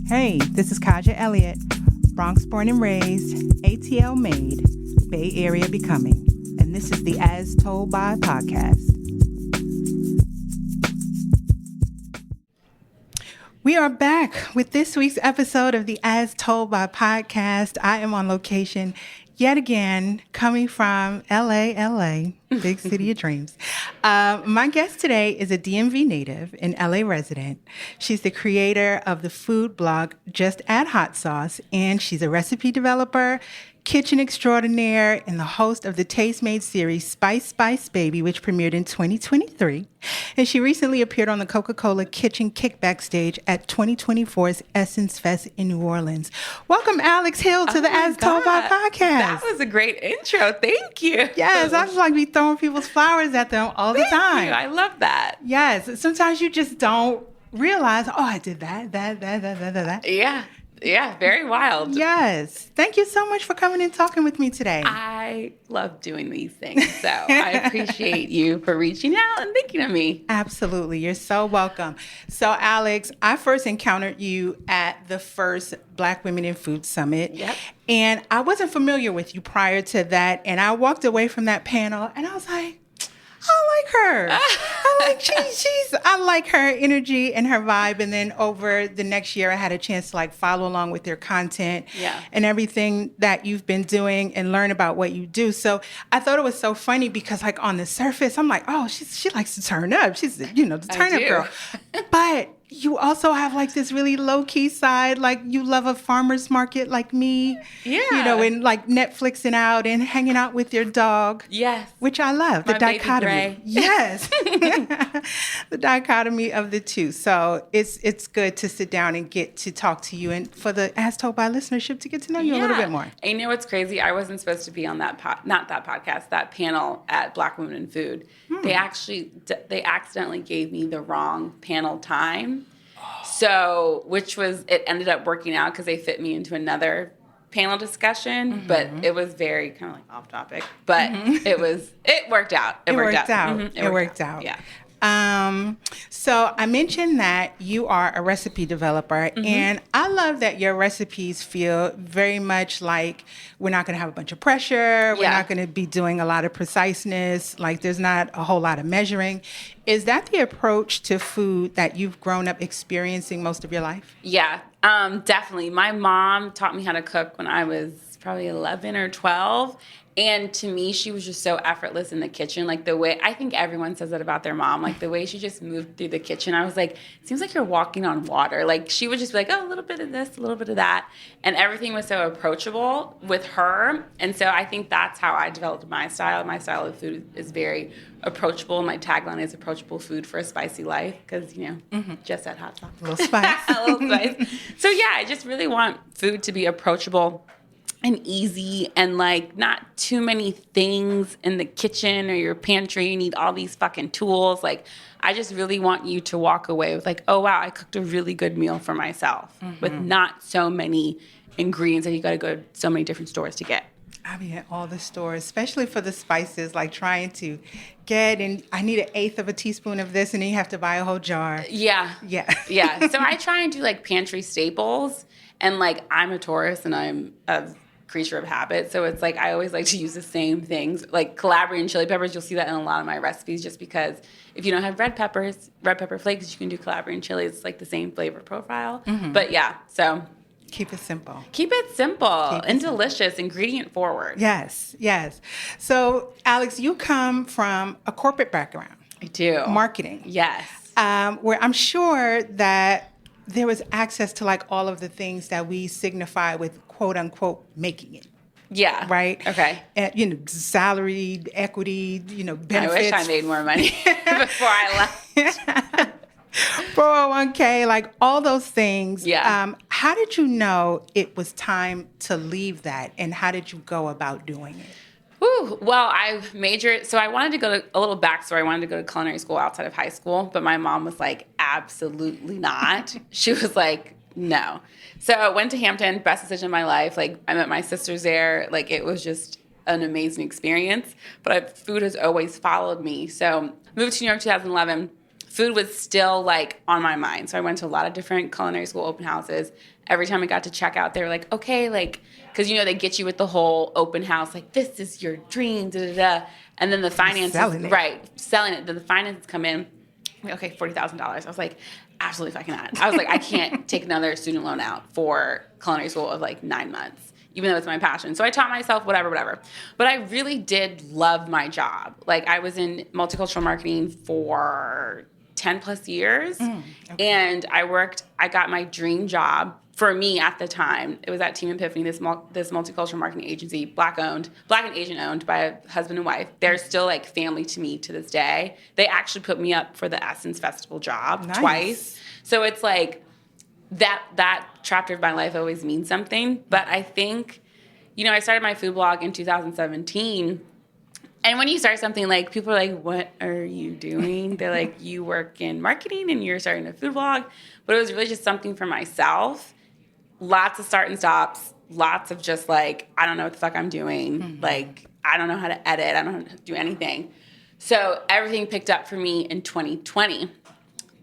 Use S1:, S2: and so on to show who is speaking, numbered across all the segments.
S1: Hey, this is Kahja Elliott, Bronx born and raised, ATL made, Bay Area becoming, and this is the As Told By podcast. We are back with this week's episode of the As Told By podcast. I am on location yet again, coming from LA, big city of dreams. My guest today is a DMV native and LA resident. She's the creator of the food blog Just Add Hot Sauce, and she's a recipe developer, kitchen extraordinaire, and the host of the Tastemade series Spice Spice Baby, which premiered in 2023. And she recently appeared on the Coca-Cola Kickback Stage at 2024's EssenceFest in New Orleans. Welcome, Alex Hill, to the As Told By podcast.
S2: That was a great intro. Thank you.
S1: Yes, I just like to be throwing people's flowers at them all the time.
S2: You. I love that.
S1: Yes, sometimes you just don't realize, oh, I did that.
S2: Yeah, very wild.
S1: Yes. Thank you so much for coming and talking with me today.
S2: I love doing these things, so I appreciate you for reaching out and thinking of me.
S1: Absolutely. You're so welcome. So, Alex, I first encountered you at the first Black Women in Food Summit.
S2: Yep.
S1: And I wasn't familiar with you prior to that. And I walked away from that panel and I was like, I like her. I like her energy and her vibe. And then over the next year, I had a chance to follow along with your content and everything that you've been doing and learn about what you do. So I thought it was so funny because on the surface, I'm like, oh, she likes to turn up. She's the turn up girl. But you also have this really low key side, you love a farmer's market like me, and Netflixing out and hanging out with your dog.
S2: Yes.
S1: Which I love. The dichotomy. Yes. The dichotomy of the two. So it's good to sit down and get to talk to you and for the As Told By listenership to get to know you a little bit more.
S2: And you know what's crazy? I wasn't supposed to be on that that panel at Black Women in Food. They accidentally gave me the wrong panel time. So, it ended up working out because they fit me into another panel discussion, but it was very kind of off topic, but it worked out. It worked out. Yeah.
S1: So I mentioned that you are a recipe developer, and I love that your recipes feel very much like we're not going to have a bunch of pressure. We're not going to be doing a lot of preciseness. There's not a whole lot of measuring. Is that the approach to food that you've grown up experiencing most of your life?
S2: Yeah, definitely. My mom taught me how to cook when I was probably 11 or 12. And to me, she was just so effortless in the kitchen. The way, I think everyone says that about their mom, the way she just moved through the kitchen. I was like, it seems like you're walking on water. She would just be oh, a little bit of this, a little bit of that. And everything was so approachable with her. And so I think that's how I developed my style. My style of food is very approachable. My tagline is approachable food for a spicy life because, just that hot sauce.
S1: A little spice.
S2: A little spice. So yeah, I just really want food to be approachable and easy and not too many things in the kitchen or your pantry. You need all these fucking tools. I just really want you to walk away with oh wow, I cooked a really good meal for myself with not so many ingredients that you got to go to so many different stores to get.
S1: I mean, at all the stores, especially for the spices, trying to get, and I need 1/8 of a teaspoon of this, and then you have to buy a whole jar.
S2: Yeah. So I try and do pantry staples, and I'm a Taurus, and I'm a creature of habit. So it's I always like to use the same things. Calabrian and chili peppers, you'll see that in a lot of my recipes just because if you don't have red pepper flakes, you can do Calabrian chili. It's the same flavor profile. But yeah, so
S1: keep it simple.
S2: Delicious, ingredient forward.
S1: Yes. So Alex, you come from a corporate background.
S2: I do.
S1: Marketing.
S2: Yes.
S1: Where I'm sure that there was access to all of the things that we signify with quote unquote making it.
S2: Yeah.
S1: Right?
S2: Okay.
S1: And, salary, equity, benefits.
S2: I wish I made more money before I left.
S1: 401k, all those things.
S2: Yeah.
S1: How did you know it was time to leave that, and how did you go about doing it?
S2: Well, I majored, so I wanted to go to, a little backstory, I wanted to go to culinary school outside of high school, but my mom was absolutely not. She was no. So I went to Hampton, best decision of my life. I met my sisters there. It was just an amazing experience, but food has always followed me. So moved to New York 2011. Food was still on my mind. So I went to a lot of different culinary school open houses every time I got to check out, they were like, okay, like, because, you know, they get you with the whole open house, like, this is your dream, da-da-da. And then the finances,
S1: selling it.
S2: right, selling it. Then the finances come in, okay, $40,000. I was like, absolutely fucking not. I was like, I can't take another student loan out for culinary school of like 9 months, even though it's my passion. So I taught myself whatever. But I really did love my job. Like, I was in multicultural marketing for 10 plus years. Okay. And I got my dream job for me at the time. It was at Team Epiphany, this multicultural marketing agency, Black and Asian owned by a husband and wife. They're still like family to me to this day. They actually put me up for the Essence Festival job twice. So it's like that chapter of my life always means something. But I think, you know, I started my food blog in 2017. And when you start something, like, people are like, what are you doing? They're like, you work in marketing and you're starting a food blog. But it was really just something for myself. Lots of start and stops. Lots of just like, I don't know what the fuck I'm doing. Mm-hmm. Like, I don't know how to edit. I don't know how to do anything. So everything picked up for me in 2020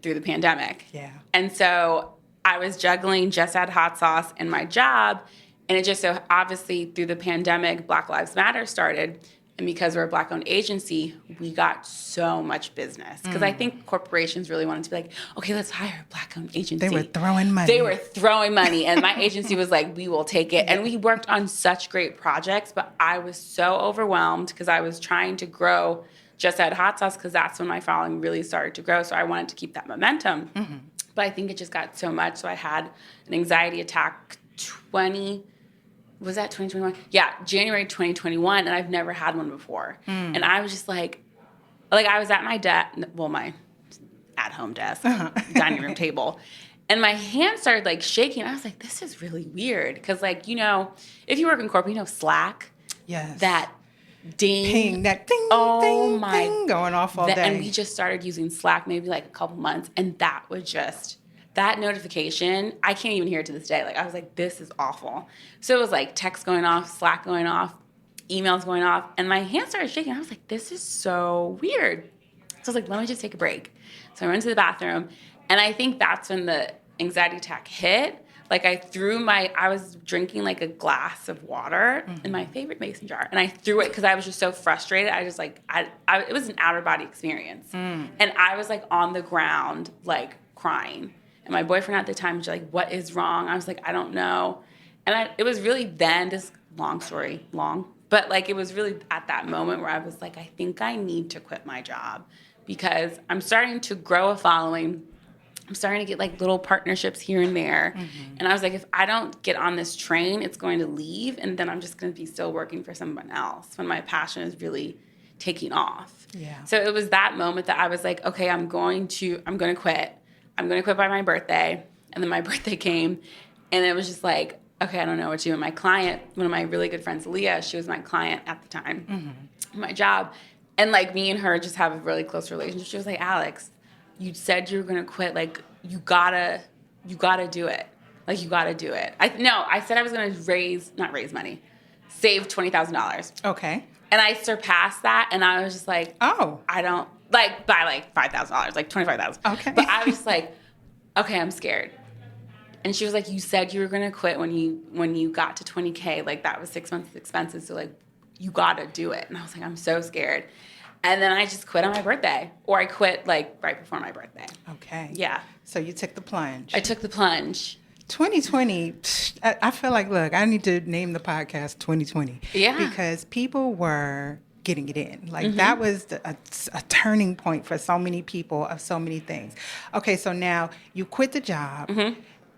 S2: through the pandemic. Yeah. And so I was juggling Just Add Hot Sauce and my job. And it just so obviously through the pandemic, Black Lives Matter started. And because we're a Black-owned agency, we got so much business. Because I think corporations really wanted to be like, okay, let's hire a Black-owned agency.
S1: They were throwing money.
S2: And my agency was like, we will take it. And we worked on such great projects. But I was so overwhelmed because I was trying to grow Just Add Hot Sauce because that's when my following really started to grow. So I wanted to keep that momentum. Mm-hmm. But I think it just got so much. So I had an anxiety attack was that 2021? Yeah, January 2021, and I've never had one before. And I was just like I was at my my at-home desk, dining room table, and my hand started like shaking. I was like, this is really weird, because like, you know, if you work in corporate, you know, Slack, yes, that ding,
S1: ping, that ding, ding, ding, going off all day.
S2: And we just started using Slack maybe like a couple months, and that was just. That notification, I can't even hear it to this day. Like, I was like, this is awful. So it was like text going off, Slack going off, emails going off, and my hand started shaking. I was like, this is so weird. So I was like, let me just take a break. So I went to the bathroom, and I think that's when the anxiety attack hit. Like, I was drinking like a glass of water in my favorite mason jar, and I threw it because I was just so frustrated. I just like, it was an outer body experience. And I was like on the ground, like crying. And my boyfriend at the time was like, what is wrong? I was like, I don't know. And it was really then, this long story, but like, it was really at that moment where I was like, I think I need to quit my job because I'm starting to grow a following. I'm starting to get like little partnerships here and there. Mm-hmm. And I was like, if I don't get on this train, it's going to leave. And then I'm just going to be still working for someone else when my passion is really taking off. Yeah. So it was that moment that I was like, okay, I'm going to quit. I'm going to quit by my birthday. And then my birthday came, and it was just like, okay, I don't know what to do. And my client, one of my really good friends, Leah, she was my client at the time, my job. And like, me and her just have a really close relationship. She was like, Alex, you said you were going to quit. Like, you gotta do it. Like, you gotta do it. I said I was going to not raise money, save $20,000.
S1: Okay.
S2: And I surpassed that. And I was just like, oh, I don't. Like, by like $5,000, like $25,000. Okay. But I was just like, okay, I'm scared. And she was like, you said you were going to quit when you got to 20K. Like, that was 6 months of expenses. So, like, you got to do it. And I was like, I'm so scared. And then I just quit on my birthday. Or I quit, like, right before my birthday. Okay. Yeah.
S1: So you took the plunge.
S2: I took the plunge.
S1: 2020, I feel like, look, I need to name the podcast 2020. Yeah. Because people were getting it in. Like, that was a turning point for so many people of so many things. Okay, so now you quit the job,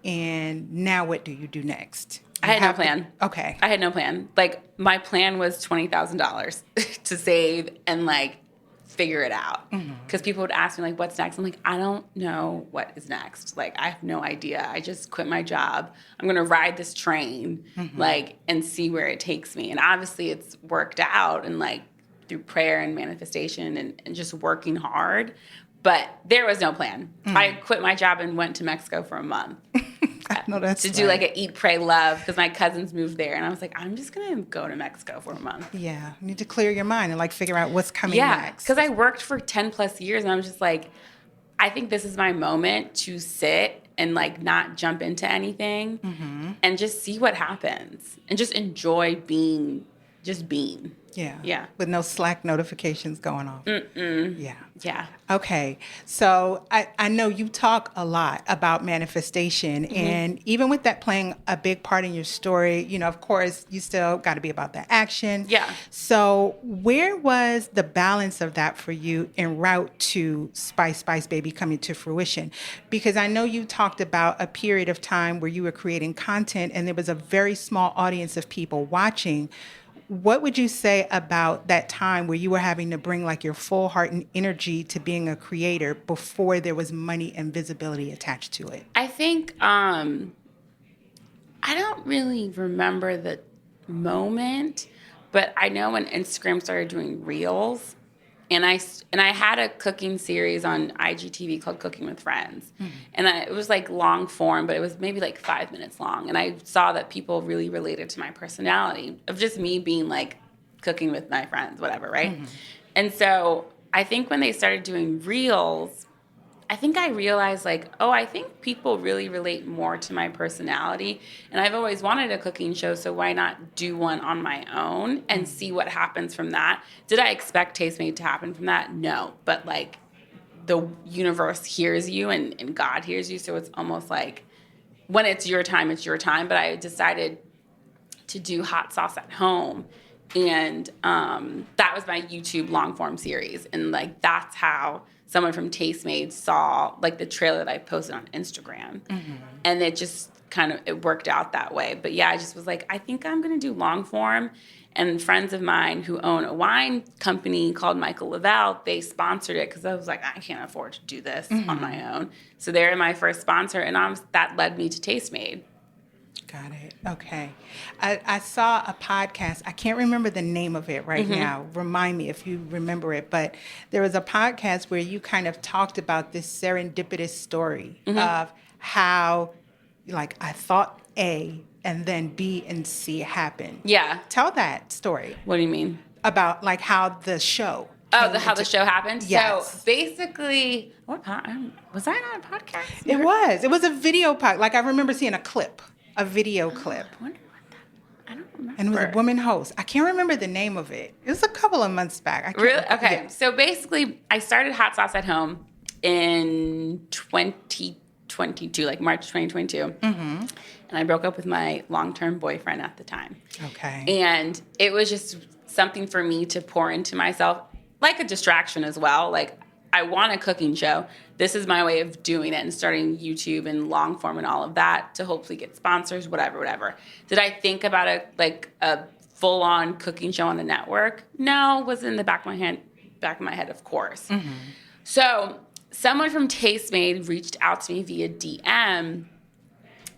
S1: and now what do you do next?
S2: I had no plan.
S1: Okay.
S2: I had no plan. Like, my plan was $20,000 to save and, like, figure it out. Because people would ask me, like, what's next? I'm like, I don't know what is next. Like, I have no idea. I just quit my job. I'm going to ride this train, like, and see where it takes me. And obviously it's worked out, and, like, through prayer and manifestation and just working hard. But there was no plan. I quit my job and went to Mexico for a month.
S1: No, that's
S2: do like a eat, pray, love, because my cousins moved there. And I was like, I'm just going to go to Mexico for a month.
S1: Yeah. You need to clear your mind and like figure out what's coming next.
S2: Because I worked for 10 plus years, and I'm just like, I think this is my moment to sit and like not jump into anything and just see what happens and just enjoy being.
S1: Yeah.
S2: Yeah.
S1: With no Slack notifications going off. Yeah.
S2: Yeah.
S1: Okay. So I know you talk a lot about manifestation, and even with that playing a big part in your story, you know, of course, you still got to be about the action.
S2: Yeah.
S1: So where was the balance of that for you en route to Spice Baby coming to fruition? Because I know you talked about a period of time where you were creating content and there was a very small audience of people watching. What would you say about that time where you were having to bring like your full heart and energy to being a creator before there was money and visibility attached to it?
S2: I think I don't really remember the moment, but I know when Instagram started doing reels, and I had a cooking series on IGTV called Cooking with Friends, and it was like long form, but it was maybe like 5 minutes long, and I saw that people really related to my personality of just me being like cooking with my friends, whatever, right? And so I think when they started doing reels, I think I realized like, oh, I think people really relate more to my personality. And I've always wanted a cooking show, so why not do one on my own and see what happens from that? Did I expect Tastemade to happen from that? No. But like the universe hears you and God hears you. So it's almost like when it's your time, it's your time. But I decided to do hot sauce at home. And that was my YouTube long form series. And like that's how someone from Tastemade saw like the trailer that I posted on Instagram. And it just it worked out that way. But yeah, I just was like, I think I'm going to do long form. And friends of mine who own a wine company called Michael Lavelle, they sponsored it because I was like, I can't afford to do this on my own. So they're my first sponsor, and that led me to Tastemade.
S1: Got it. Okay. I saw a podcast. I can't remember the name of it right now. Remind me if you remember it. But there was a podcast where you kind of talked about this serendipitous story of how, like, I thought A and then B and C happened.
S2: Yeah.
S1: Tell that story.
S2: What do you mean?
S1: About, like, how the show.
S2: How the show happened?
S1: Yes.
S2: So basically, was I on a podcast?
S1: It was. It was a video podcast. Like, I remember seeing a video clip.
S2: I wonder I don't remember.
S1: And it was a woman host. I can't remember the name of it. It was a couple of months back.
S2: Really? Okay.
S1: Yeah.
S2: So basically, I started Hot Sauce at Home in 2022, like March 2022. And I broke up with my long-term boyfriend at the time.
S1: Okay.
S2: And it was just something for me to pour into myself, like a distraction as well. Like, I want a cooking show. This is my way of doing it and starting YouTube and long form and all of that to hopefully get sponsors, whatever. Did I think about a full-on cooking show on a network? No, it was in the back of my head, of course. So someone from Tastemade reached out to me via DM,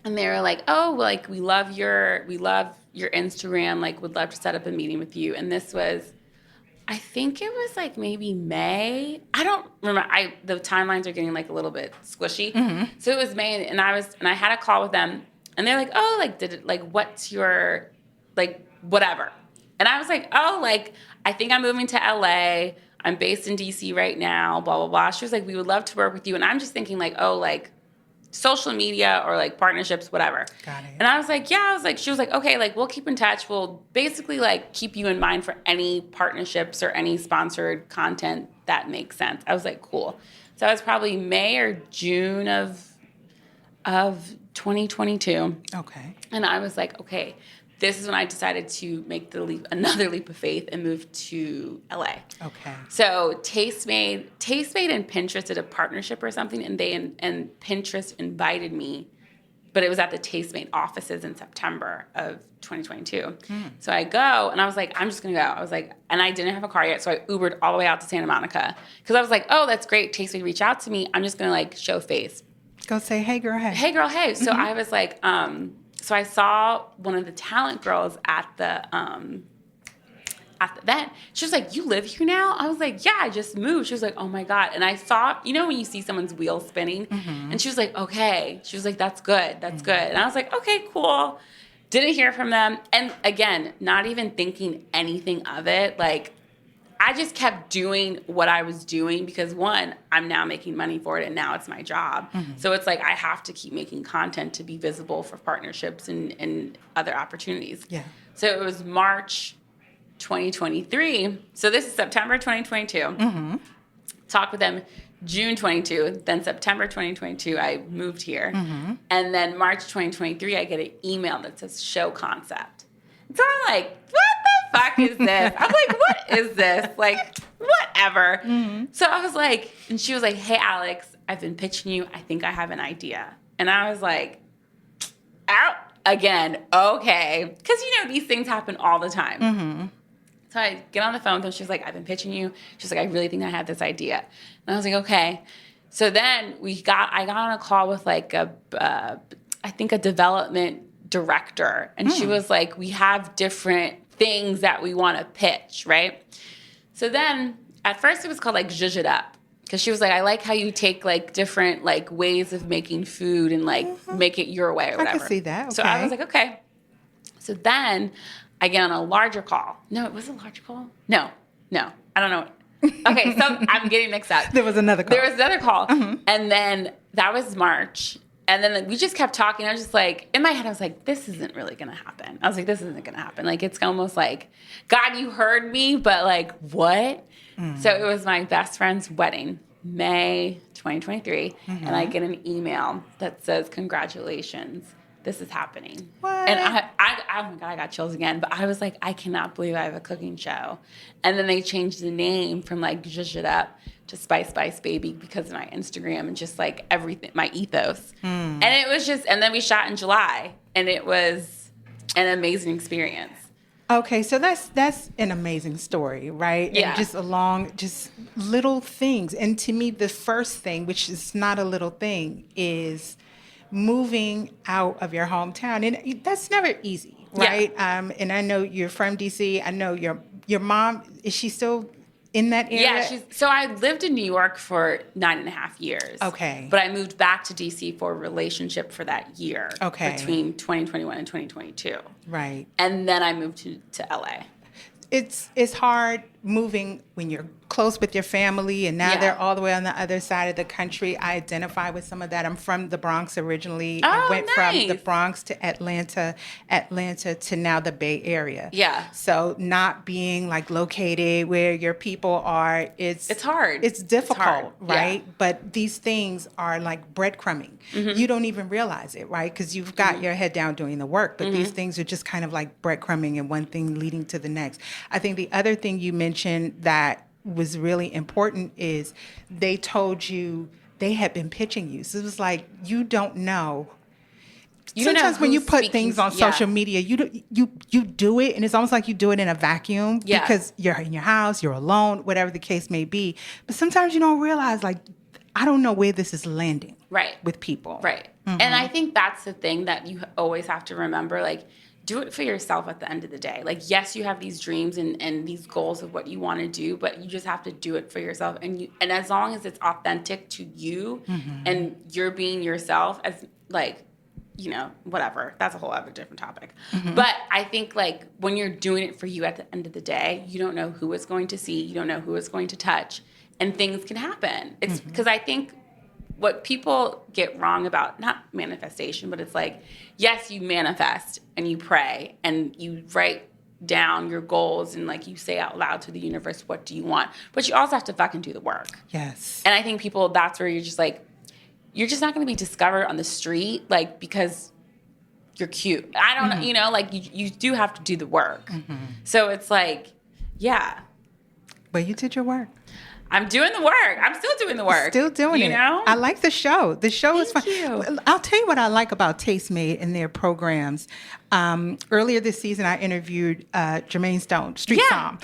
S2: and they were like, "Oh, like we love your Instagram. Like, would love to set up a meeting with you." And this was, I think it was like maybe May. I don't remember. The timelines are getting like a little bit squishy. So it was May, and I had a call with them, and they're like, "Oh, like what's your like whatever?" And I was like, "Oh, like I think I'm moving to LA. I'm based in DC right now. Blah blah blah." She was like, "We would love to work with you," and I'm just thinking like, "Oh, like social media or like partnerships, whatever."
S1: Got it.
S2: And I was like, yeah. She was like, okay, like we'll keep in touch. We'll basically like keep you in mind for any partnerships or any sponsored content that makes sense. I was like, cool. So it was probably May or June of 2022.
S1: Okay.
S2: And I was like, okay, this is when I decided to make another leap of faith and move to LA.
S1: Okay.
S2: So Tastemade and Pinterest did a partnership or something, and Pinterest invited me, but it was at the Tastemade offices in September of 2022. So I go, and I was like, I'm just gonna go. I was like, and I didn't have a car yet, so I Ubered all the way out to Santa Monica because I was like, oh, that's great. Tastemade reached out to me. I'm just gonna like show face.
S1: Go say, hey girl, hey.
S2: Hey girl, hey. So I was like, so I saw one of the talent girls at the event. She was like, you live here now? I was like, yeah, I just moved. She was like, oh my God. And I saw, you know when you see someone's wheel spinning? And she was like, okay. She was like, that's good. That's good. And I was like, okay, cool. Didn't hear from them. And again, not even thinking anything of it. Like, I just kept doing what I was doing because, one, I'm now making money for it, and now it's my job. So it's like I have to keep making content to be visible for partnerships and other opportunities.
S1: Yeah.
S2: So it was March 2023. So this is September 2022. Talked with them June 22. Then September 2022, I moved here. And then March 2023, I get an email that says show concept. So I'm like, what the fuck is this? I'm like, what is this? Like, whatever. So I was like, and she was like, hey, Alex, I've been pitching you. I think I have an idea. And I was like, out again. Okay. Because, these things happen all the time. So I get on the phone with her. She's like, I've been pitching you. She's like, I really think I have this idea. And I was like, okay. So then I got on a call with like I think a development director. And she was like, we have different things that we want to pitch, right? So then at first it was called like Zhuzh It Up. Because she was like, I like how you take like different like ways of making food and like make it your way or whatever.
S1: I can see that. Okay.
S2: So I was like, okay. So then I get on a larger call. No, it was a larger call? No, I don't know. Okay, so I'm getting mixed up.
S1: There was another call.
S2: And then that was March. And then we just kept talking. I was just like, in my head, I was like, this isn't really going to happen. I was like, this isn't going to happen. Like, it's almost like, God, you heard me, but like, what? So it was my best friend's wedding, May 2023. And I get an email that says, congratulations, this is happening.
S1: What?
S2: And oh my God, I got chills again. But I was like, I cannot believe I have a cooking show. And then they changed the name from like Zhuzh It Up to Spice Baby because of my Instagram and just like everything, my ethos. And it was just, and then we shot in July, and it was an amazing experience.
S1: Okay, so that's an amazing story, right?
S2: Yeah.
S1: And just little things. And to me, the first thing, which is not a little thing, is moving out of your hometown. And that's never easy, right?
S2: Yeah.
S1: And I know you're from DC. I know your mom, is she still in that area?
S2: Yeah, so I lived in New York for 9.5 years.
S1: Okay.
S2: But I moved back to DC for a relationship for that year.
S1: Okay.
S2: Between 2021 and 2022.
S1: Right.
S2: And then I moved to LA.
S1: It's hard moving when you're close with your family, and now
S2: Yeah.
S1: they're all the way on the other side of the country. I identify with some of that. I'm from the Bronx originally.
S2: Oh,
S1: I went from
S2: nice.
S1: the Bronx to Atlanta to now the Bay Area.
S2: Yeah.
S1: So not being like located where your people are, it's
S2: hard.
S1: It's difficult,
S2: hard.
S1: right?
S2: Yeah.
S1: But these things are like breadcrumbing. You don't even realize it, right? Because you've got your head down doing the work, but these things are just kind of like breadcrumbing and one thing leading to the next. I think the other thing you mentioned that was really important is they told you they had been pitching you. So it was like, you don't know. Sometimes when you put things on social media, you do it, and it's almost like you do it in a vacuum because you're in your house, you're alone, whatever the case may be. But sometimes you don't realize, like, I don't know where this is landing with people.
S2: Right. And I think that's the thing that you always have to remember, like, do it for yourself at the end of the day. Like, yes, you have these dreams and these goals of what you want to do, but you just have to do it for yourself. And as long as it's authentic to you and you're being yourself, as like, whatever, that's a whole other different topic. But I think like when you're doing it for you at the end of the day, you don't know who it's going to see. You don't know who it's going to touch, and things can happen. It's because I think what people get wrong about, not manifestation, but it's like, yes, you manifest and you pray and you write down your goals and like you say out loud to the universe, what do you want? But you also have to fucking do the work.
S1: Yes.
S2: And I think people, that's where you're just like, you're just not going to be discovered on the street, like, because you're cute. I don't know, like you do have to do the work. So it's like, yeah.
S1: But you did your work.
S2: I'm doing the work. I'm still doing the work.
S1: Still doing it.
S2: You know?
S1: I like the show. The show is fun.
S2: Thank you.
S1: I'll tell you what I like about Tastemade and their programs. Earlier this season, I interviewed Jermaine Stone, Street Song.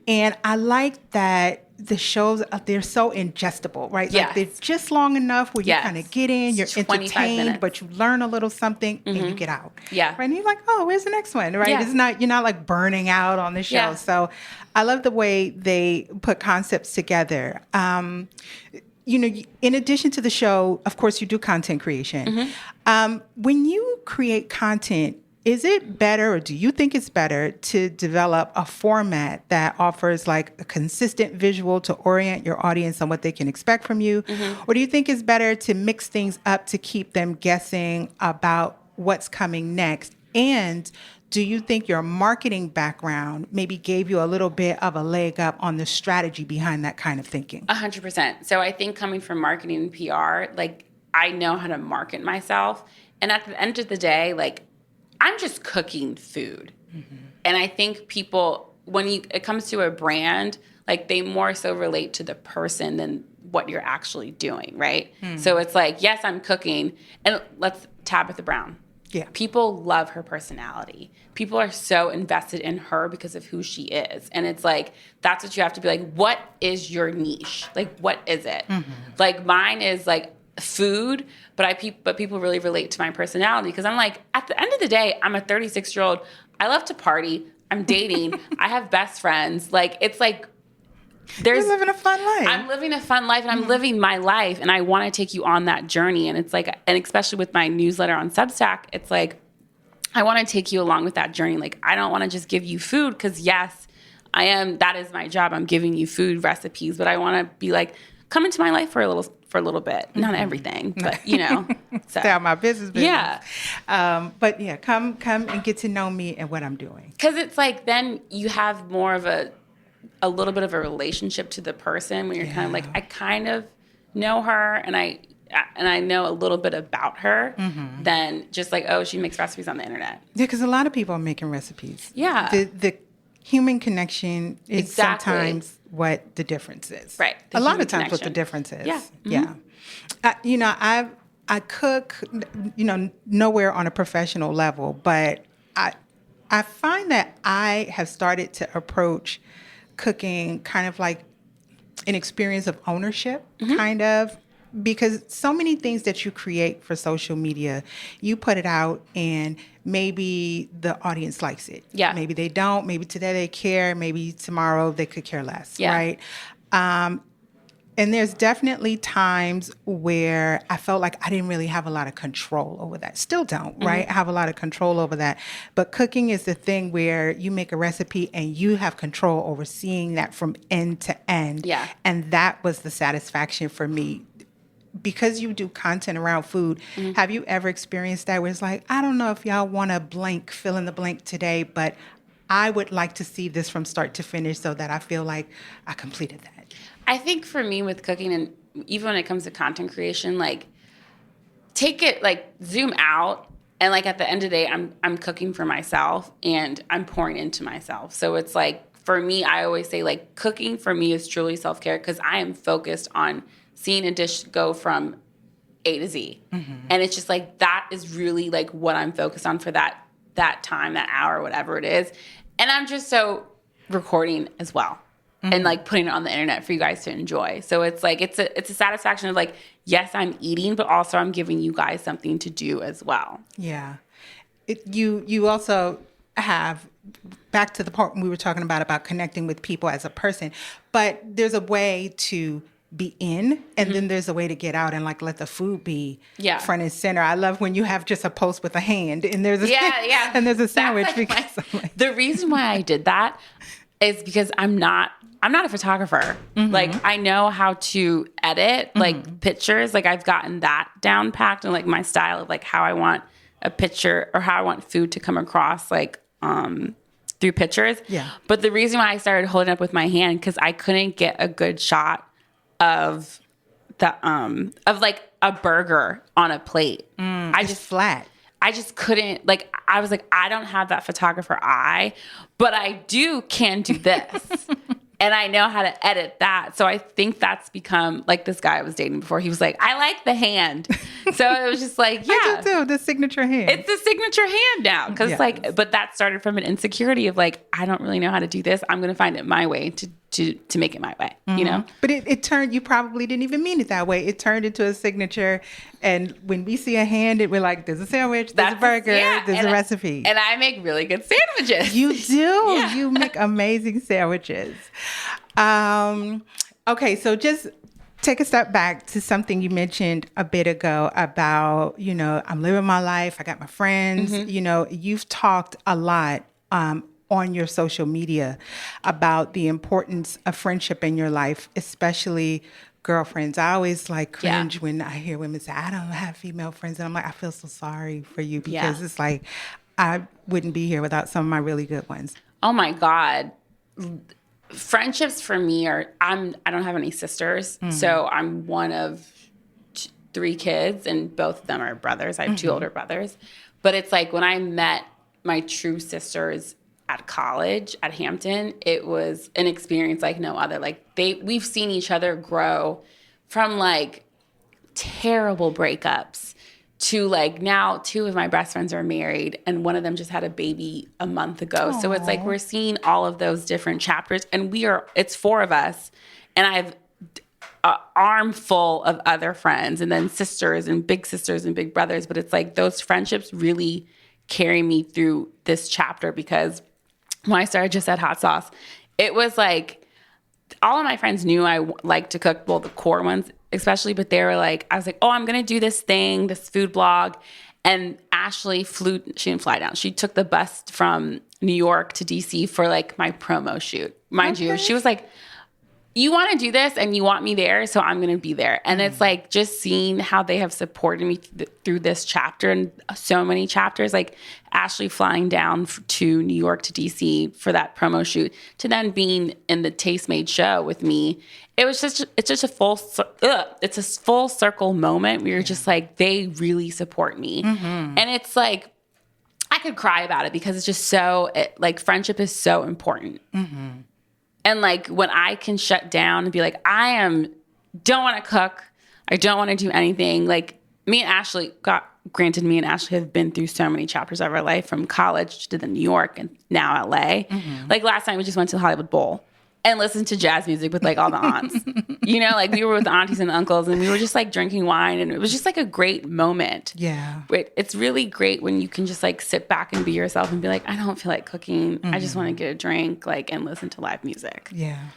S1: And I like that the shows, they're so ingestible, right?
S2: Yes.
S1: Like they're just long enough where you kind of get in, you're
S2: 25
S1: entertained,
S2: minutes.
S1: but you learn a little something and you get out.
S2: Yeah.
S1: Right? And you're like, oh, where's the next one? Right?
S2: Yeah.
S1: You're not like burning out on the show.
S2: Yeah.
S1: So I love the way they put concepts together. In addition to the show, of course, you do content creation. When you create content, is it better, or do you think it's better to develop a format that offers like a consistent visual to orient your audience on what they can expect from you? Or do you think it's better to mix things up to keep them guessing about what's coming next? And do you think your marketing background maybe gave you a little bit of a leg up on the strategy behind that kind of thinking?
S2: 100%. So I think coming from marketing and PR, like I know how to market myself. And at the end of the day, like I'm just cooking food. And I think people, when it comes to a brand, like they more so relate to the person than what you're actually doing, right? So it's like, yes, I'm cooking. And let's Tabitha Brown.
S1: Yeah.
S2: People love her personality. People are so invested in her because of who she is. And it's like, that's what you have to be like, what is your niche? Like, what is it? Like mine is like food, but people really relate to my personality because I'm like, at the end of the day, I'm a 36-year-old. I love to party. I'm dating. I have best friends. Like, it's like,
S1: you're living a fun life.
S2: I'm living a fun life and I'm living my life and I want to take you on that journey. And it's like, and especially with my newsletter on Substack, it's like, I want to take you along with that journey. Like, I don't want to just give you food because yes, that is my job. I'm giving you food recipes, but I want to be like, come into my life for a little bit. Not everything, but you know. So.
S1: Stay out my business.
S2: Yeah.
S1: But yeah, come and get to know me and what I'm doing.
S2: Because it's like, then you have more of a little bit of a relationship to the person when you're kind of like, I kind of know her and I know a little bit about her than just like, oh, she makes recipes on the internet.
S1: Yeah, because a lot of people are making recipes.
S2: Yeah.
S1: The human connection is sometimes what the difference is.
S2: Right.
S1: A lot of times what the difference is.
S2: Yeah.
S1: Yeah. You know, I cook, you know, nowhere on a professional level, but I find that I have started to approach cooking kind of like an experience of ownership, kind of, because so many things that you create for social media, you put it out and maybe the audience likes it.
S2: Yeah.
S1: Maybe they don't. Maybe today they care. Maybe tomorrow they could care less.
S2: Yeah.
S1: Right. And there's definitely times where I felt like I didn't really have a lot of control over that. Still don't, right? I have a lot of control over that. But cooking is the thing where you make a recipe and you have control over seeing that from end to end.
S2: Yeah.
S1: And that was the satisfaction for me. Because you do content around food, have you ever experienced that where it's like, I don't know if y'all want to fill in the blank today, but I would like to see this from start to finish so that I feel like I completed that.
S2: I think for me with cooking and even when it comes to content creation, like take it, like zoom out and like at the end of the day, I'm cooking for myself and I'm pouring into myself. So it's like, for me, I always say like cooking for me is truly self-care because I am focused on seeing a dish go from A to Z. And it's just like, that is really like what I'm focused on for that time, that hour, whatever it is. And I'm just so recording as well. And like putting it on the internet for you guys to enjoy. So it's like, it's a satisfaction of like, yes, I'm eating, but also I'm giving you guys something to do as well.
S1: Yeah. You also have, back to the part we were talking about connecting with people as a person, but there's a way to be in and then there's a way to get out and like let the food be front and center. I love when you have just a post with a hand and there's and there's a sandwich.
S2: Like the reason why I did that is because I'm not a photographer. Like I know how to edit like pictures. Like I've gotten that down packed and like my style of like how I want a picture or how I want food to come across like through pictures. Yeah. But the reason why I started holding up with my hand because I couldn't get a good shot of the of like a burger on a plate. I just
S1: flat.
S2: I just couldn't, like, I was like, I don't have that photographer eye, but I can do this. And I know how to edit that. So I think that's become, like this guy I was dating before, he was like, I like the hand. So it was just like, yeah.
S1: I do too, the signature hand.
S2: It's the signature hand now. Because like, but that started from an insecurity of like, I don't really know how to do this. I'm going to find it my way to make it my way, you know?
S1: But it turned, you probably didn't even mean it that way. It turned into a signature. And when we see a hand, we're like, there's a sandwich, there's a burger, there's a recipe.
S2: And I make really good sandwiches.
S1: You do. Yeah. You make amazing sandwiches. Okay, so just take a step back to something you mentioned a bit ago about, I'm living my life. I got my friends. You've talked a lot on your social media about the importance of friendship in your life, especially girlfriends. I always cringe when I hear women say, I don't have female friends. And I'm like, I feel so sorry for you because it's like, I wouldn't be here without some of my really good ones.
S2: Oh my God. Friendships for me I don't have any sisters. So I'm one of 3 kids and both of them are brothers. I have 2 older brothers. But it's like when I met my true sisters at college at Hampton, it was an experience like no other. Like we've seen each other grow from like terrible breakups to like now 2 of my best friends are married and one of them just had a baby a month ago. Aww. So it's like we're seeing all of those different chapters and it's 4 of us and I have an armful of other friends and then sisters and big brothers. But it's like those friendships really carry me through this chapter because when I started Just Add Hot Sauce, it was like all of my friends knew I liked to cook, well, the core ones especially, but they were like, I was like, oh, I'm going to do this thing, this food blog. And Ashley she didn't fly down. She took the bus from New York to DC for like my promo shoot. Mind you, she was like, you want to do this and you want me there, so I'm going to be there. And it's like just seeing how they have supported me through this chapter and so many chapters, like Ashley flying down to New York to DC for that promo shoot to then being in the Tastemade show with me. It's just a full circle moment where you're just like, they really support me. And it's like, I could cry about it because it's just friendship is so important. And like when I can shut down and be like, don't want to cook. I don't want to do anything. Like me and Ashley have been through so many chapters of our life from college to New York and now LA. Like last night we just went to the Hollywood Bowl and listened to jazz music with like all the aunts, like we were with the aunties and the uncles and we were just like drinking wine and it was just like a great moment.
S1: Yeah.
S2: It's really great when you can just like sit back and be yourself and be like, I don't feel like cooking. I just want to get a drink, and listen to live music.
S1: Yeah.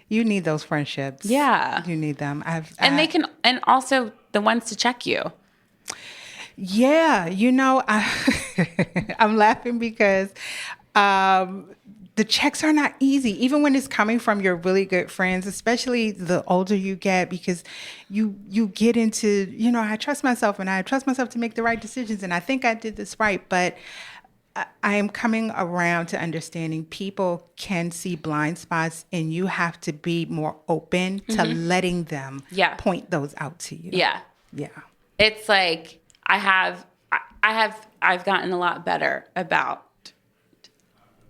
S1: You need those friendships.
S2: Yeah.
S1: You need them.
S2: And also the ones to check you.
S1: Yeah. I'm laughing because, the checks are not easy, even when it's coming from your really good friends, especially the older you get, because you get into, I trust myself and I trust myself to make the right decisions. And I think I did this right. But I am coming around to understanding people can see blind spots and you have to be more open to letting them point those out to you.
S2: Yeah.
S1: Yeah.
S2: It's like I've gotten a lot better about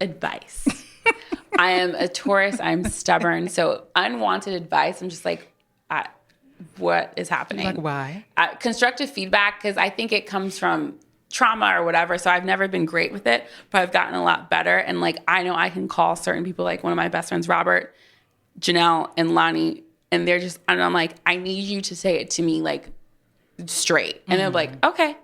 S2: advice. I am a Taurus. I'm stubborn. So unwanted advice, I'm just like, what is happening?
S1: Like why?
S2: Constructive feedback, because I think it comes from trauma or whatever. So I've never been great with it, but I've gotten a lot better. And like, I know I can call certain people, like one of my best friends, Robert, Janelle, and Lonnie, and I'm like, I need you to say it to me like straight. And they're like, okay.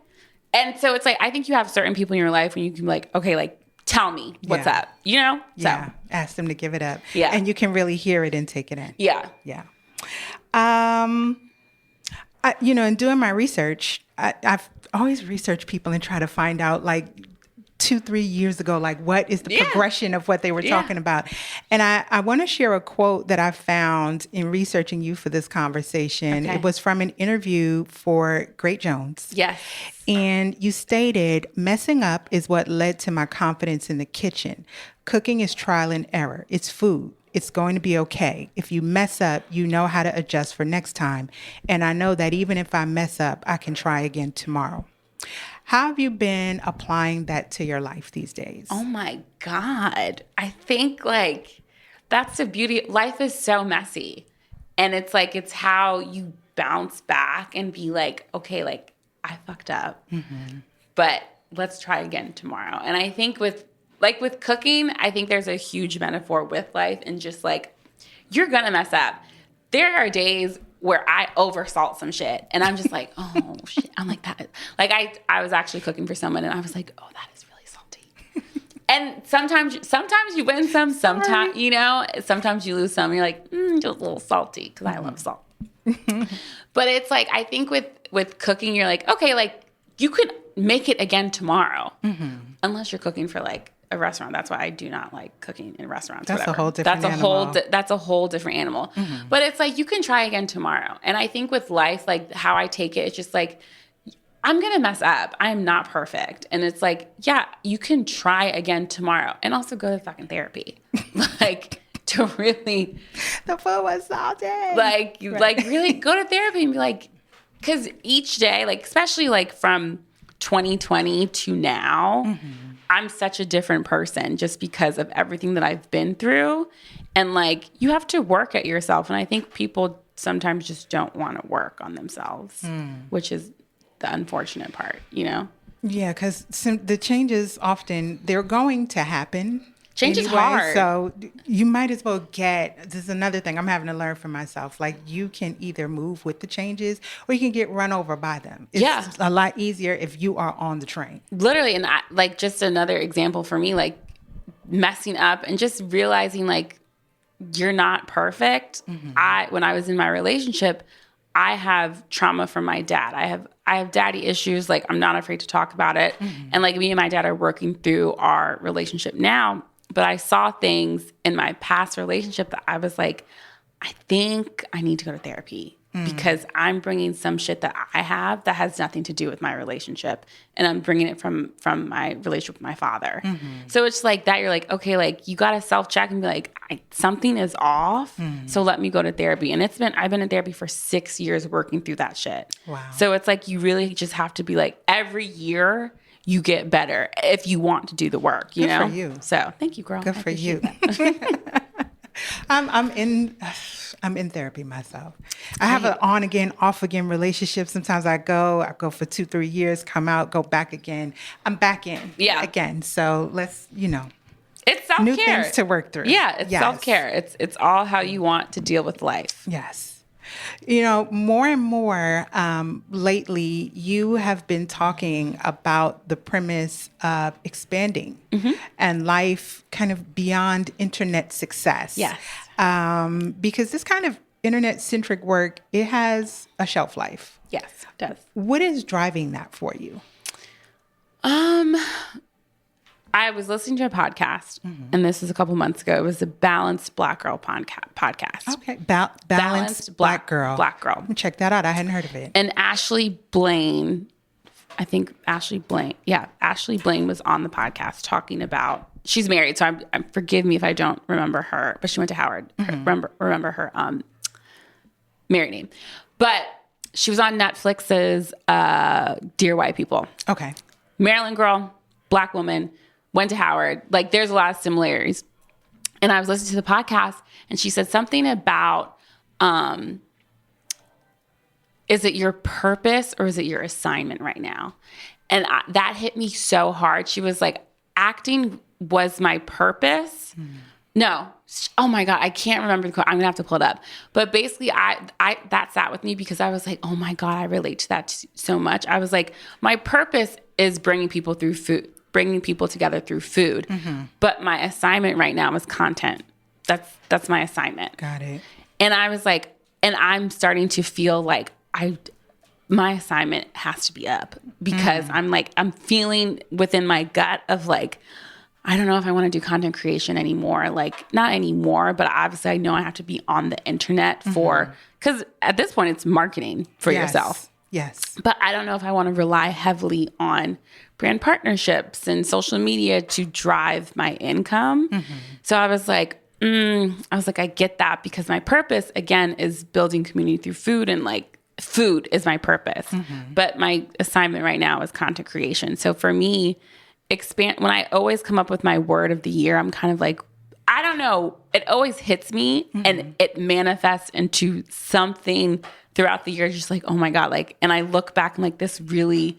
S2: And so it's like, I think you have certain people in your life when you can be like, okay, like, tell me what's up, So.
S1: Yeah, ask them to give it up.
S2: Yeah.
S1: And you can really hear it and take it in.
S2: Yeah.
S1: Yeah. In doing my research, I've always researched people and try to find out 2-3 years ago, what is the progression of what they were talking about. And I want to share a quote that I found in researching you for this conversation. Okay. It was from an interview for Great Jones.
S2: Yes.
S1: And you stated, messing up is what led to my confidence in the kitchen. Cooking is trial and error. It's food. It's going to be okay. If you mess up, you know how to adjust for next time. And I know that even if I mess up, I can try again tomorrow. How have you been applying that to your life these days?
S2: Oh my God. I think that's the beauty. Life is so messy. And it's how you bounce back and be like, okay, I fucked up, but let's try again tomorrow. And I think with cooking, I think there's a huge metaphor with life and just you're going to mess up. There are days where I oversalt some shit and I'm just like, oh shit. I'm like that. I was actually cooking for someone and I was like, oh, that is really salty. And sometimes you win some, sometimes you lose some. You're like, just a little salty because I love salt. But it's like, I think with cooking, you're like, okay, like you could make it again tomorrow, unless you're cooking for like a restaurant. That's why I do not like cooking in restaurants.
S1: That's
S2: whatever.
S1: a whole different animal.
S2: That's a whole different animal. But it's like, you can try again tomorrow. And I think with life, like how I take it, it's just like, I'm going to mess up. I'm not perfect. And it's like, yeah, you can try again tomorrow and also go to fucking therapy. Like to really.
S1: The food was salty.
S2: Like, really go to therapy and be like, because each day, like, especially like from 2020 to now, I'm such a different person just because of everything that I've been through. And like, you have to work at yourself. And I think people sometimes just don't want to work on themselves, which is the unfortunate part, you know?
S1: Yeah, because the changes often, they're going to happen.
S2: Change is hard.
S1: So you might as well this is another thing I'm having to learn for myself. Like you can either move with the changes or you can get run over by them. It's a lot easier if you are on the train.
S2: Literally. And like just another example for me, like messing up and just realizing like you're not perfect. When I was in my relationship, I have trauma from my dad. I have daddy issues. Like I'm not afraid to talk about it. And like me and my dad are working through our relationship now. But I saw things in my past relationship that I was like, I think I need to go to therapy because I'm bringing some shit that I have that has nothing to do with my relationship. And I'm bringing it from my relationship with my father. So it's like that. You're like, okay, like you got to self-check and be like, something is off. So let me go to therapy. And I've been in therapy for 6 years working through that shit. Wow. So it's like, you really just have to be like, every year you get better if you want to do the work, you know?
S1: Good for you.
S2: So thank you, girl.
S1: Good for you. I'm in therapy myself. I have an on again, off again relationship. Sometimes I go for 2-3 years, come out, go back again. I'm back in again. So let's,
S2: it's self-care.
S1: New things to work through.
S2: Yeah, it's self-care. It's all how you want to deal with life.
S1: Yes. More and more lately, you have been talking about the premise of expanding and life kind of beyond internet success.
S2: Yes.
S1: Because this kind of internet-centric work, it has a shelf life.
S2: Yes, it does.
S1: What is driving that for you?
S2: I was listening to a podcast, and this was a couple months ago. It was the Balanced Black Girl podcast.
S1: Okay, Balanced Black Girl.
S2: Black Girl.
S1: Let me check that out. I hadn't heard of it.
S2: And Ashley Blaine was on the podcast talking about, she's married, so I'm forgive me if I don't remember her, but she went to Howard. Remember her married name. But she was on Netflix's Dear White People.
S1: Okay.
S2: Maryland girl, Black woman, went to Howard. Like, there's a lot of similarities. And I was listening to the podcast, and she said something about, is it your purpose or is it your assignment right now? And that hit me so hard. She was like, acting was my purpose. No. Oh my God. I can't remember the quote. I'm going to have to pull it up. But basically that sat with me because I was like, oh my God, I relate to that so much. I was like, my purpose is bringing people together through food. But my assignment right now is content. That's my assignment.
S1: Got it.
S2: And I was like, and I'm starting to feel like my assignment has to be up because I'm feeling within my gut of like, I don't know if I want to do content creation anymore. Like, not anymore, but obviously I know I have to be on the internet because at this point it's marketing for yourself.
S1: Yes.
S2: But I don't know if I want to rely heavily on brand partnerships and social media to drive my income. So I was like, I get that because my purpose, again, is building community through food, and like food is my purpose. But my assignment right now is content creation. So for me, when I always come up with my word of the year, I'm kind of like, I don't know. It always hits me and it manifests into something throughout the year. Just like, oh my God. Like, and I look back and like, this really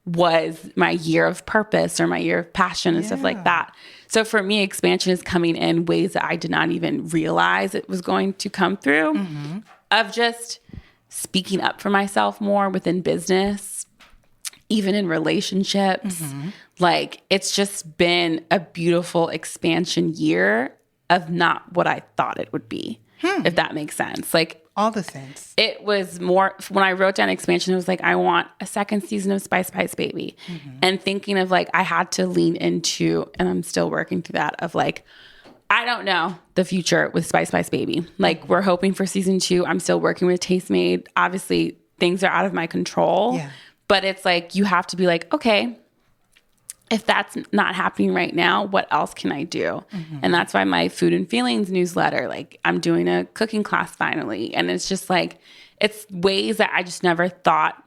S2: was my year of purpose or my year of passion and stuff like that. So for me, expansion is coming in ways that I did not even realize it was going to come through, of just speaking up for myself more within business, even in relationships. Like, it's just been a beautiful expansion year of not what I thought it would be, if that makes sense. Like,
S1: all the sense.
S2: It was more, when I wrote down expansion, it was like, I want a second season of Spice Baby. And thinking of like, I had to lean into, and I'm still working through that, of like, I don't know the future with Spice Baby. Like, we're hoping for season 2. I'm still working with Tastemade. Obviously, things are out of my control.
S1: Yeah.
S2: But it's like, you have to be like, okay, if that's not happening right now, what else can I do? And that's why my Food and Feelings newsletter, like, I'm doing a cooking class finally. And it's just like, it's ways that I just never thought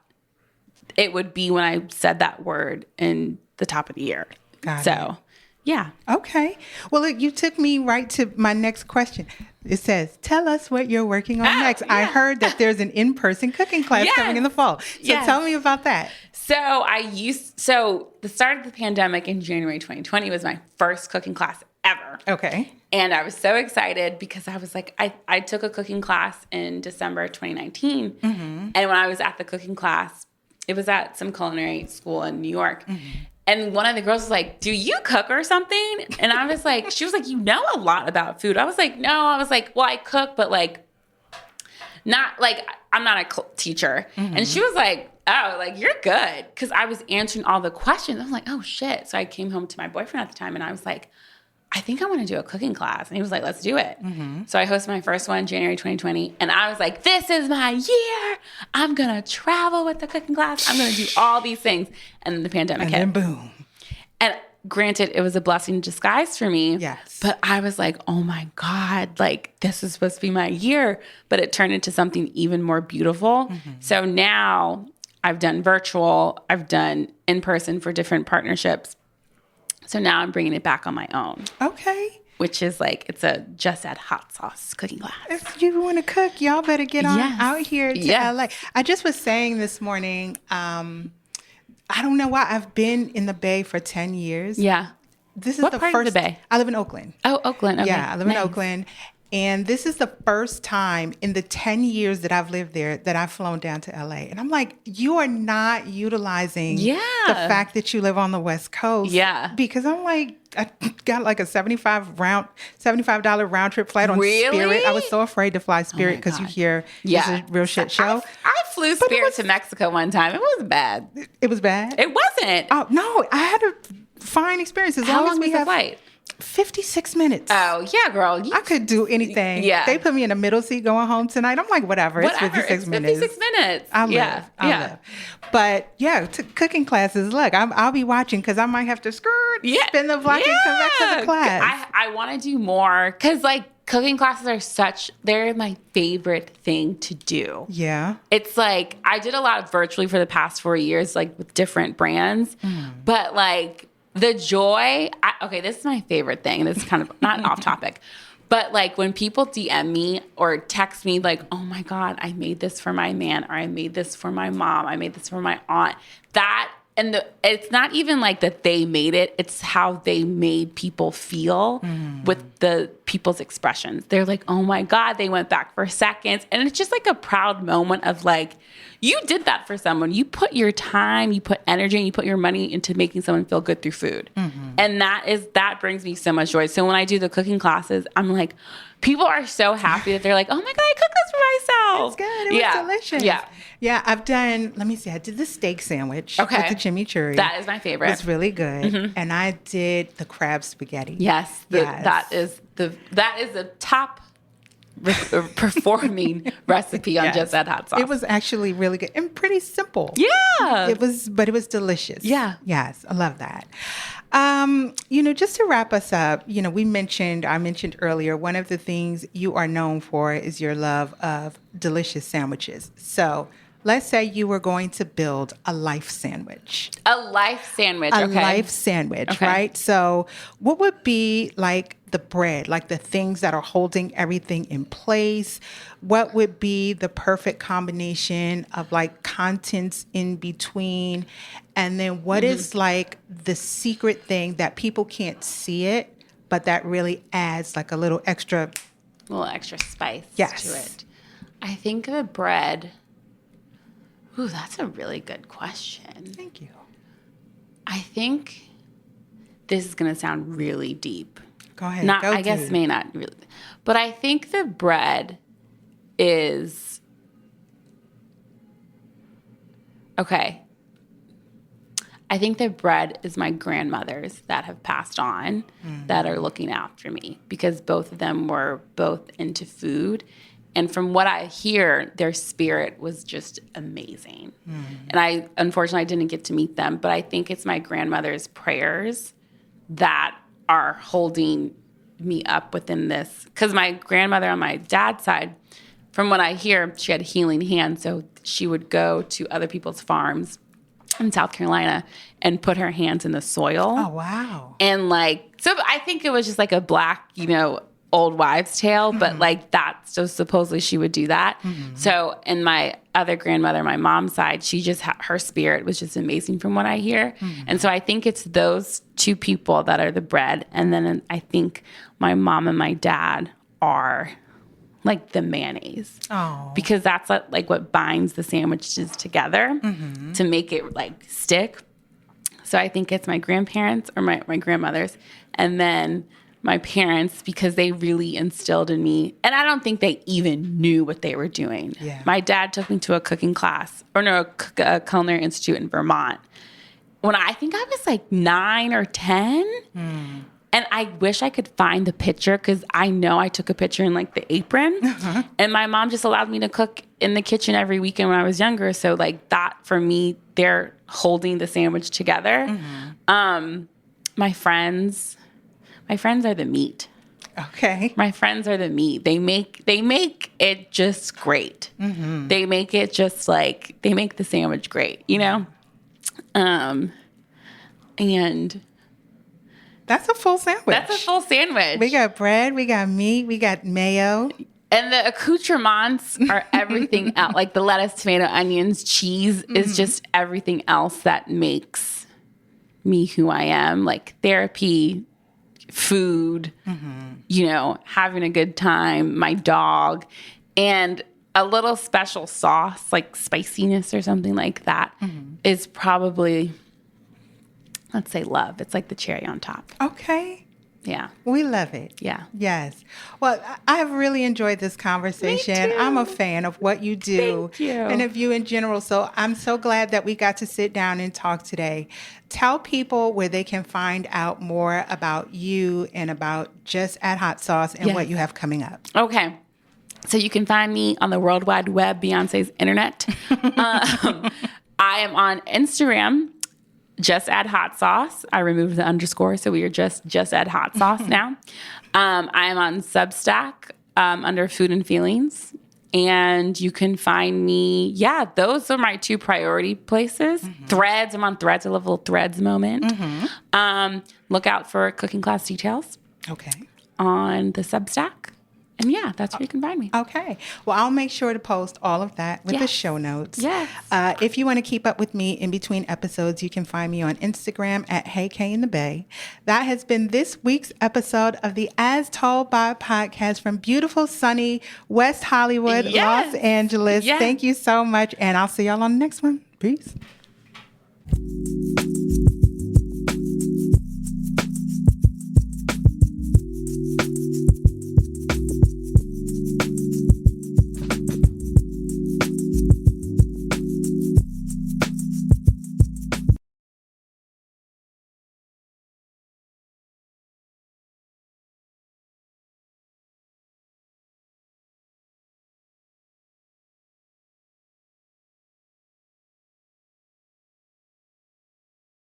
S2: it would be when I said that word in the top of the year.
S1: Got it.
S2: Yeah.
S1: Okay. Well, look, you took me right to my next question. It says, tell us what you're working on next.
S2: Yeah.
S1: I heard that there's an in-person cooking class coming in the fall. So tell me about that.
S2: So the start of the pandemic in January 2020 was my first cooking class ever.
S1: Okay.
S2: And I was so excited because I was like, I took a cooking class in December 2019. And when I was at the cooking class, it was at some culinary school in New York. And one of the girls was like, do you cook or something? And I was like, she was like, you know a lot about food. I was like, no. I was like, well, I cook, but like, not like, I'm not a teacher. And she was like, oh, like, you're good. Because I was answering all the questions. I was like, oh, shit. So I came home to my boyfriend at the time, and I was like, I think I want to do a cooking class. And he was like, let's do it. So I hosted my first one, January 2020. And I was like, this is my year. I'm going to travel with the cooking class. I'm going to do all these things. And then the pandemic hit.
S1: And then boom.
S2: And granted, it was a blessing in disguise for me.
S1: Yes.
S2: But I was like, oh my God, like, this is supposed to be my year. But it turned into something even more beautiful. So now I've done virtual. I've done in person for different partnerships. So now I'm bringing it back on my own.
S1: Okay.
S2: Which is like, it's a just add hot sauce cooking class.
S1: If you want to cook, y'all better get on out here to LA. I just was saying this morning, I don't know why I've been in the Bay for 10 years.
S2: Yeah.
S1: This is
S2: what
S1: the
S2: part
S1: first.
S2: of the Bay?
S1: I live in Oakland.
S2: Oh, Oakland. Okay.
S1: Yeah, I live in Oakland. And this is the first time in the 10 years that I've lived there that I've flown down to LA. And I'm like, you are not utilizing the fact that you live on the West Coast. Yeah. Because I'm like, I got like a $75 round trip flight on Spirit. I was so afraid to fly Spirit because you hear it's a real shit show.
S2: I flew Spirit to Mexico one time. It wasn't bad.
S1: It was bad?
S2: It wasn't.
S1: Oh, no. I had a fine experience.
S2: How long was the flight?
S1: 56 minutes.
S2: Oh, yeah, girl.
S1: I could do anything. Yeah. They put me in the middle seat going home tonight. I'm like, whatever. It's 56 minutes.
S2: 56 minutes.
S1: I'll live. But yeah, cooking classes, look, I'll be watching because I might have to spin the block and come back to the class.
S2: I want to do more because like cooking classes are they're my favorite thing to do.
S1: Yeah.
S2: It's like, I did a lot virtually for the past 4 years, like with different brands, but like, the joy, okay, this is my favorite thing. This is kind of not off topic, but like when people DM me or text me like, oh my God, I made this for my man, or I made this for my mom, I made this for my aunt. It's not even like that they made it, it's how they made people feel with the people's expressions. They're like, oh my God, they went back for seconds. And it's just like a proud moment of like, you did that for someone. You put your time, you put energy, and you put your money into making someone feel good through food. And that brings me so much joy. So when I do the cooking classes, I'm like, people are so happy that they're like, oh my God, I cooked this for myself.
S1: It's good. It was delicious.
S2: Yeah.
S1: Yeah, I've done, let me see, I did the steak sandwich with the chimichurri.
S2: That is my favorite.
S1: It's really good. And I did the crab spaghetti.
S2: Yes. That is the top performing recipe on Just Add Hot Sauce.
S1: It was actually really good and pretty simple.
S2: Yeah.
S1: But it was delicious.
S2: Yeah.
S1: Yes, I love that. Just to wrap us up, I mentioned earlier, one of the things you are known for is your love of delicious sandwiches. So let's say you were going to build a life sandwich.
S2: A life sandwich,
S1: right? So what would be like the bread, like the things that are holding everything in place? What would be the perfect combination of like contents in between? And then what is like the secret thing that people can't see it, but that really adds like a little extra
S2: spice to it? I think the bread. Ooh, that's a really good question.
S1: Thank you.
S2: I think this is going to sound really deep.
S1: Go ahead.
S2: I guess may not really. But I think the bread is, okay, I think the bread is my grandmothers that have passed on that are looking after me, because both of them were both into food. And from what I hear, their spirit was just amazing. And unfortunately, I didn't get to meet them, but I think it's my grandmother's prayers that are holding me up within this. Because my grandmother on my dad's side, from what I hear, she had a healing hand. So she would go to other people's farms in South Carolina and put her hands in the soil.
S1: Oh, wow.
S2: And so I think it was just like a black, old wives' tale, but so supposedly she would do that. So, and my other grandmother, my mom's side, she just her spirit was just amazing from what I hear. And so I think it's those two people that are the bread. And then I think my mom and my dad are like the mayonnaise.
S1: Oh.
S2: Because that's like what binds the sandwiches together to make it like stick. So I think it's my grandparents or my grandmothers, and then my parents, because they really instilled in me, and I don't think they even knew what they were doing.
S1: Yeah.
S2: My dad took me to a cooking class, a culinary institute in Vermont, when I think I was like 9 or 10. And I wish I could find the picture, because I know I took a picture in like the apron. And my mom just allowed me to cook in the kitchen every weekend when I was younger. So like that for me, they're holding the sandwich together. My friends are the meat.
S1: Okay.
S2: My friends are the meat. They make it just great. They make it just like, they make the sandwich great, And
S1: that's a full sandwich.
S2: that's a full sandwich.
S1: We got bread, we got meat, we got mayo.
S2: And the accoutrements are everything else. Like the lettuce, tomato, onions, cheese is just everything else that makes me who I am. Like therapy, food, having a good time, my dog, and a little special sauce, like spiciness or something like that, is probably, let's say, love. It's like the cherry on top.
S1: Okay.
S2: Yeah.
S1: We love it.
S2: Yeah.
S1: Yes. Well, I have really enjoyed this conversation.
S2: Me too.
S1: I'm a fan of what you do.
S2: Thank you.
S1: And of you in general. So I'm so glad that we got to sit down and talk today. Tell people where they can find out more about you and about Just Add Hot Sauce and what you have coming up.
S2: Okay. So you can find me on the World Wide Web, Beyonce's internet. I am on Instagram, Just Add Hot Sauce. I removed the underscore, so we are just Add Hot Sauce now. I am on Substack under Food and Feelings. And you can find me, those are my 2 priority places. Threads, I'm on Threads, I love a little Threads moment. Look out for cooking class details.
S1: Okay.
S2: On the Substack. And that's where you can find me.
S1: Okay. Well, I'll make sure to post all of that with the show notes.
S2: Yes.
S1: If you want to keep up with me in between episodes, you can find me on Instagram at Hey Kay in the Bay. That has been this week's episode of the As Told by podcast from beautiful, sunny West Hollywood, Los Angeles.
S2: Yes.
S1: Thank you so much. And I'll see y'all on the next one. Peace.